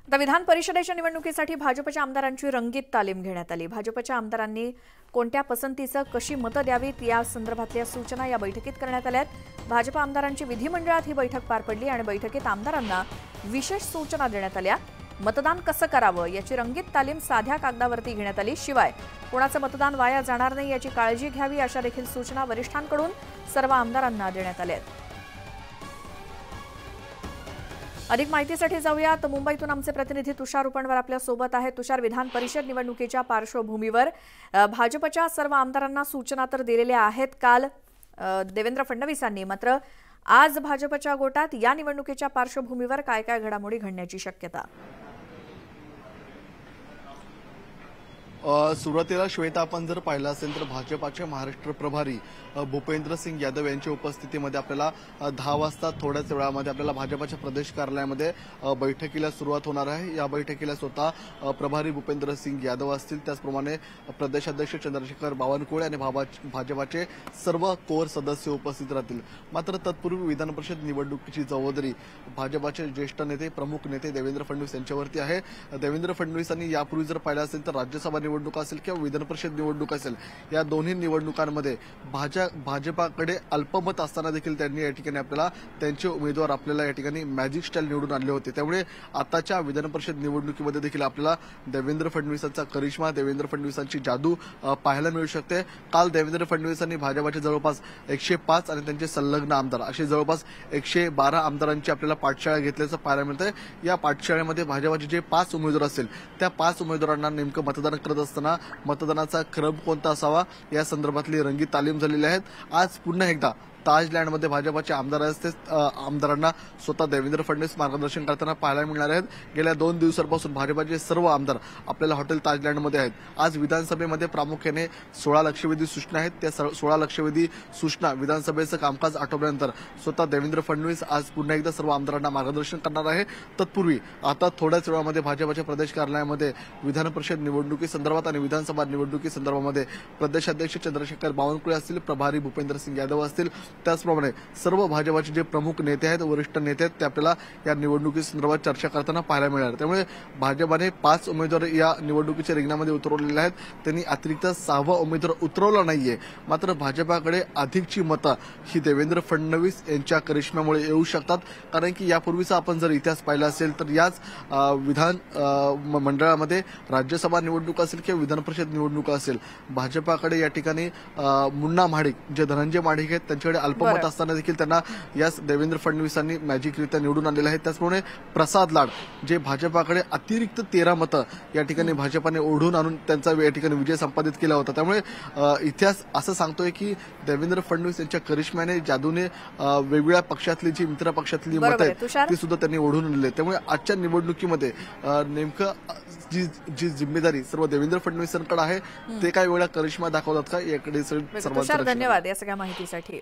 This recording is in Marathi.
आता विधान परिषदेच्या निवडणुकीसाठी भाजपच्या आमदारांची रंगीत तालीम घेण्यात आली। भाजपच्या आमदारांनी कोणत्या पसंतीचं कशी मतं द्यावीत या संदर्भातल्या सूचना या बैठकीत करण्यात आल्यात। भाजप आमदारांची विधिमंडळात ही बैठक पार पडली आणि बैठकीत आमदारांना विशेष सूचना देण्यात आल्या। मतदान कसं करावं याची रंगीत तालीम साध्या कागदावरती घेण्यात आली। शिवाय कोणाचं मतदान वाया जाणार नाही याची काळजी घ्यावी अशा देखील सूचना वरिष्ठांकडून सर्व आमदारांना देण्यात आल्या। अधिक माहितीसाठी जाऊयात मुंबईतून आमचे प्रतिनिधी तुषार उपणवर आपल्या सोबत आहे। तुषार, विधान परिषद निवडणुकीच्या पार्श्वभूमीवर भाजपच्या सर्व आमदारांना सूचना तर दिलेल्या आहेत काल देवेंद्र फडणवीसांनी, मात्र आज भाजपच्या गोटात या निवडणुकीच्या पार्श्वभूमीवर काय काय घडामोडी घडण्याची शक्यता? सुरुवातीला श्वेता, आपण जर पाहिलं असेल तर भाजपाचे महाराष्ट्र प्रभारी भूपेंद्र सिंग यादव यांच्या उपस्थितीमध्ये आपल्याला 10 वाजता थोड्याच वेळामध्ये आपल्याला भाजपाच्या प्रदेश कार्यालयामध्ये बैठकीला सुरुवात होणार आहे। या बैठकीला स्वतः प्रभारी भूपेंद्र सिंग यादव असतील, त्याचप्रमाणे प्रदेशाध्यक्ष चंद्रशेखर बावनकुळे आणि भाजपाचे सर्व कोर सदस्य उपस्थित राहतील। मात्र तत्पूर्वी विधान परिषद निवडणुकीची जबाबदारी भाजपाचे ज्येष्ठ नेते, प्रमुख नेते देवेंद्र फडणवीस यांच्यावरती आहे। देवेंद्र फडणवीसांनी यापूर्वी जर पाहिलं असेल तर राज्यसभा निवडणूक असेल किंवा विधान परिषद निवडणूक असेल, या दोन्ही निवडणुकांमध्ये भाजपाकडे अल्पमत असताना देखील त्यांनी या ठिकाणी आपल्याला त्यांचे उमेदवार आपल्याला या ठिकाणी मॅजिक स्टाईल निवडून आणले होते। त्यामुळे आताच्या विधान परिषद निवडणुकीमध्ये देखील आपल्याला देवेंद्र फडणवीसांचा करिश्मा, देवेंद्र फडणवीसांची जादू पाहायला मिळू शकते। काल देवेंद्र फडणवीसांनी भाजपाचे जवळपास 105 आणि त्यांचे संलग्न आमदार असे जवळपास 112 आमदारांची आपल्याला पाठशाळा घेतल्याचं पाहायला मिळतंय। या पाठशाळेमध्ये भाजपाचे जे 5 उमेदवार असतील त्या 5 उमेदवारांना नेमकं मतदान करत असताना मतदानाचा क्रम कोणता असावा या संदर्भातली रंगीत तालीम झालेली आहे। आज पुन्हा एकदा ताजलँडमध्ये भाजपाचे आमदारांना स्वतः देवेंद्र फडणवीस मार्गदर्शन करताना पाहायला मिळणार आहेत। गेल्या 2 दिवसांपासून भाजपाचे सर्व आमदार आपल्याला हॉटेल ताजलँडमध्ये आहेत। आज विधानसभेमध्ये प्रामुख्याने 16 लक्षवेधी सूचना आहेत। त्या 16 लक्षवेधी सूचना विधानसभेचं कामकाज आटोपल्यानंतर स्वतः देवेंद्र फडणवीस आज पुन्हा एकदा सर्व आमदारांना मार्गदर्शन करणार आहे। तत्पूर्वी आता थोड्याच वेळामध्ये भाजपाच्या प्रदेश कार्यालयामध्ये विधान परिषद निवडणुकी संदर्भात आणि विधानसभा निवडणुकी संदर्भामध्ये प्रदेशाध्यक्ष चंद्रशेखर बावनकुळे असतील, प्रभारी भूपेंद्र सिंग यादव असतील, त्याचप्रमाणे सर्व भाजपाचे जे प्रमुख नेते आहेत, वरिष्ठ नेते आहेत, ते आपल्याला या निवडणुकी संदर्भात चर्चा करताना पाहायला मिळणार। त्यामुळे भाजपाने 5 उमेदवार या निवडणुकीच्या रिंगणामध्ये उतरवलेले आहेत। त्यांनी अतिरिक्त 6वा उमेदवार उतरवला नाहीये। मात्र भाजपाकडे अधिकची मतं ही देवेंद्र फडणवीस यांच्या करिश्म्यामुळे येऊ शकतात, कारण की यापूर्वीचा आपण जर इतिहास पाहिला असेल तर याच विधान मंडळामध्ये राज्यसभा निवडणूक असेल किंवा विधान परिषद निवडणूक असेल, भाजपाकडे या ठिकाणी मुन्ना महाडिक जे धनंजय महाडिक आहेत त्यांच्याकडे अल्पमत असताना देखील त्यांना याच देवेंद्र फडणवीसांनी मॅजिकरित्या निवडून आणलेलं आहे। त्याचप्रमाणे प्रसाद लाड जे भाजपाकडे अतिरिक्त 13 मतं या ठिकाणी भाजपाने ओढून आणून त्यांचा या ठिकाणी विजय संपादित केला होता। त्यामुळे इतिहास असं सांगतोय की देवेंद्र फडणवीस यांच्या करिश्म्याने, जादूने वेगवेगळ्या पक्षातली जी मित्र पक्षातली मतं आहेत ती सुद्धा त्यांनी ओढून आणली। त्यामुळे आजच्या निवडणुकीमध्ये नेमकं जी जिम्मेदारी सर्व देवेंद्र फडणवीसांकडे आहे, ते काय वेळा करिश्मा दाखवतात का याकडे सर्वांचं धन्यवाद या सगळ्या माहितीसाठी।